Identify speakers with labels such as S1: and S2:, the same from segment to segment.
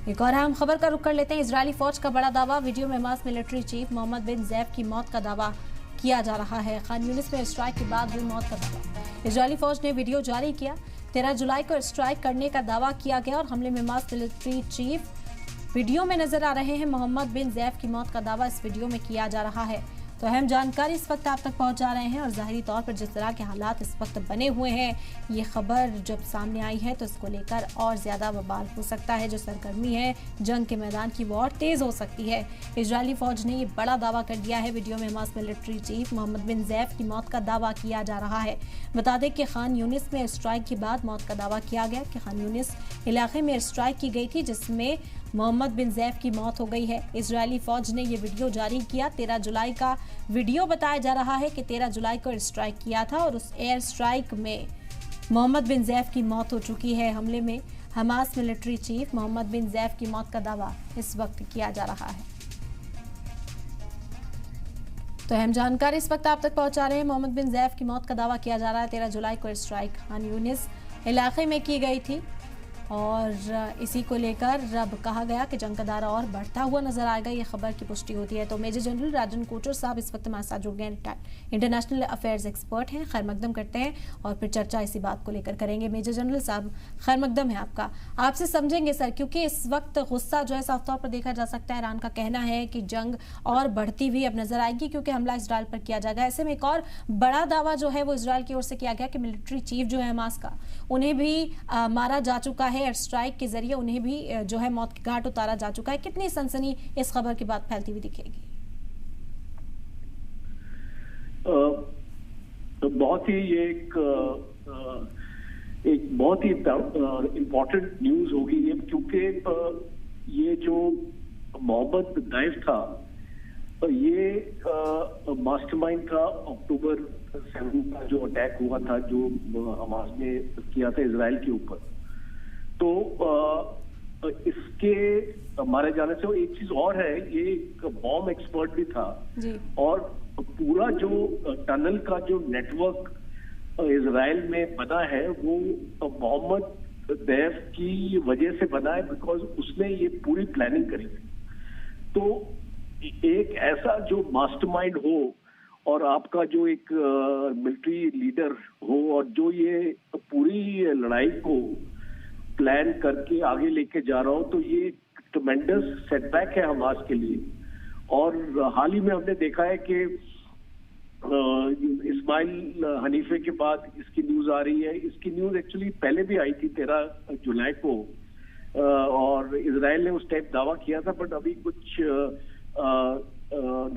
S1: एक और अहम खबर का रुख कर लेते हैं। इजरायली फौज का बड़ा दावा, वीडियो में हमास मिलिट्री चीफ मोहम्मद बिन जैफ की मौत का दावा किया जा रहा है। खान यूनिस में स्ट्राइक के बाद हुई मौत का दावा। इजरायली फौज ने वीडियो जारी किया। 13 जुलाई को स्ट्राइक करने का दावा किया गया और हमले में हमास मिलिट्री चीफ वीडियो में नजर आ रहे हैं। मोहम्मद बिन जैफ की मौत का दावा इस वीडियो में किया जा रहा है। तो अहम जानकारी इस वक्त आप तक पहुंचा रहे हैं और जाहिरी तौर पर जिस तरह के हालात इस वक्त बने हुए हैं, ये खबर जब सामने आई है तो इसको लेकर और ज्यादा बवाल हो सकता है। जो सरगर्मी है जंग के मैदान की वो और तेज हो सकती है। इजरायली फौज ने ये बड़ा दावा कर दिया है। वीडियो में हमास मिलिट्री चीफ मोहम्मद बिन जैफ की मौत का दावा किया जा रहा है। बता दें कि खान यूनिस में स्ट्राइक के बाद मौत का दावा किया गया कि खान यूनिस इलाके में स्ट्राइक की गई थी जिसमें मोहम्मद बिन जैफ की मौत हो गई है। इजरायली फौज ने ये वीडियो जारी किया। 13 जुलाई का वीडियो बताया जा रहा है कि 13 जुलाई को स्ट्राइक किया था और उस एयर स्ट्राइक में मोहम्मद बिन जैफ की मौत हो चुकी है। हमले में हमास मिलिट्री चीफ मोहम्मद बिन जैफ की मौत का दावा इस वक्त किया जा रहा है। तो अहम जानकारी इस वक्त आप तक पहुंचा रहे हैं। मोहम्मद बिन जैफ की मौत का दावा किया जा रहा है। 13 जुलाई को स्ट्राइक खान यूनिस इलाके में की गई थी और इसी को लेकर अब कहा गया कि जंग का दायरा और बढ़ता हुआ नजर आएगा। ये खबर की पुष्टि होती है। तो मेजर जनरल राजन कोचर साहब इस वक्त हमारे साथ जुड़ गए, इंटरनेशनल अफेयर्स एक्सपर्ट हैं। खैर मकदम करते हैं और फिर चर्चा इसी बात को लेकर करेंगे। मेजर जनरल साहब खैर मकदम है आपका। आपसे समझेंगे सर, क्योंकि इस वक्त गुस्सा जो है साफ तौर पर देखा जा सकता है। ईरान का कहना है कि जंग और बढ़ती हुई अब नजर आएगी क्योंकि हमला इसराइल पर किया जाएगा। ऐसे में एक और बड़ा दावा जो है वो इसराइल की ओर से किया गया कि मिलिट्री चीफ जो है हमास का, उन्हें भी मारा जा चुका है। एयर स्ट्राइक के जरिए उन्हें भी जो है मौत के घाट उतारा जा चुका है। कितनी सनसनी इस खबर के बाद फैलती हुई दिखेगी?
S2: तो बहुत ही ये एक बहुत ही इम्पोर्टेंट न्यूज होगी ये, क्योंकि ये जो मोहम्मद दैफ था ये मास्टरमाइंड था। अक्टूबर 7 का जो अटैक हुआ था जो हमास ने किया था इजराइल के ऊपर, तो इसके मारे जाने से एक चीज और है, ये एक बॉम्ब एक्सपर्ट भी था जी। और पूरा जो टनल का जो नेटवर्क इजराइल में बना है वो मोहम्मद दैफ की वजह से बना है, बिकॉज उसने ये पूरी प्लानिंग करी थी। तो एक ऐसा जो मास्टरमाइंड हो और आपका जो एक मिलिट्री लीडर हो और जो ये पूरी लड़ाई को प्लान करके आगे लेके जा रहा हो, तो ये ट्रेमेंडस सेटबैक है हमास के लिए। और हाल ही में हमने देखा है कि इस्माइल हनीफे के बाद इसकी न्यूज आ रही है। इसकी न्यूज एक्चुअली पहले भी आई थी 13 जुलाई को और इजराइल ने उस टाइम दावा किया था, बट अभी कुछ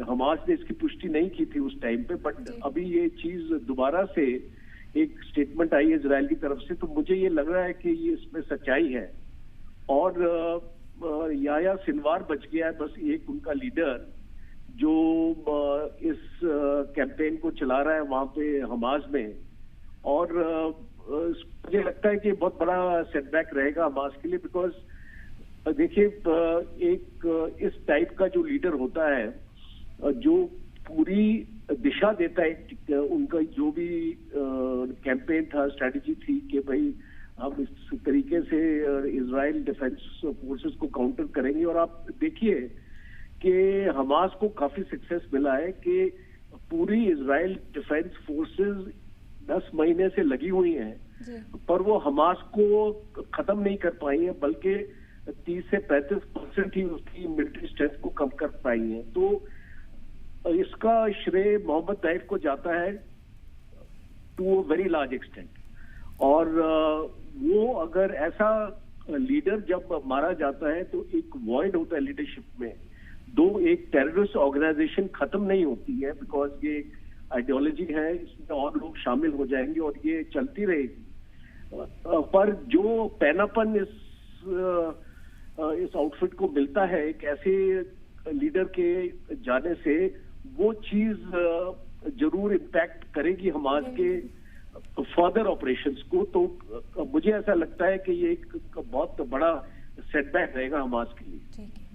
S2: हमास ने इसकी पुष्टि नहीं की थी उस टाइम पे। बट अभी ये चीज दोबारा से एक स्टेटमेंट आई है इजराइल की तरफ से, तो मुझे ये लग रहा है कि ये इसमें सच्चाई है। और याया सिनवार बच गया है बस एक उनका लीडर जो इस कैंपेन को चला रहा है वहां पे हमास में। और मुझे लगता है कि बहुत बड़ा सेटबैक रहेगा हमास के लिए, बिकॉज देखिए एक इस टाइप का जो लीडर होता है जो पूरी दिशा देता है, उनका जो भी कैंपेन था, स्ट्रेटजी थी कि भाई हम इस तरीके से इजराइल डिफेंस फोर्सेस को काउंटर करेंगे। और आप देखिए कि हमास को काफी सक्सेस मिला है कि पूरी इजराइल डिफेंस फोर्सेस 10 महीने से लगी हुई हैं, पर वो हमास को खत्म नहीं कर पाई है, बल्कि 30 से 35% ही उसकी मिलिट्री स्ट्रेंथ को कम कर पाई है। तो इसका श्रेय मोहम्मद दैफ को जाता है to a very large extent. और वो अगर ऐसा लीडर जब मारा जाता है तो एक वॉइड होता है लीडरशिप में। दो एक टेररिस्ट ऑर्गेनाइजेशन खत्म नहीं होती है, बिकॉज ये आइडियोलॉजी है, इसमें और लोग शामिल हो जाएंगे और ये चलती रहेगी। पर जो पैनापन इस आउटफिट को मिलता है एक ऐसे लीडर के जाने से, वो चीज जरूर इम्पैक्ट करेगी हमास के फर्दर ऑपरेशंस को। तो मुझे ऐसा लगता है कि ये एक बहुत बड़ा सेटबैक रहेगा हमास के लिए।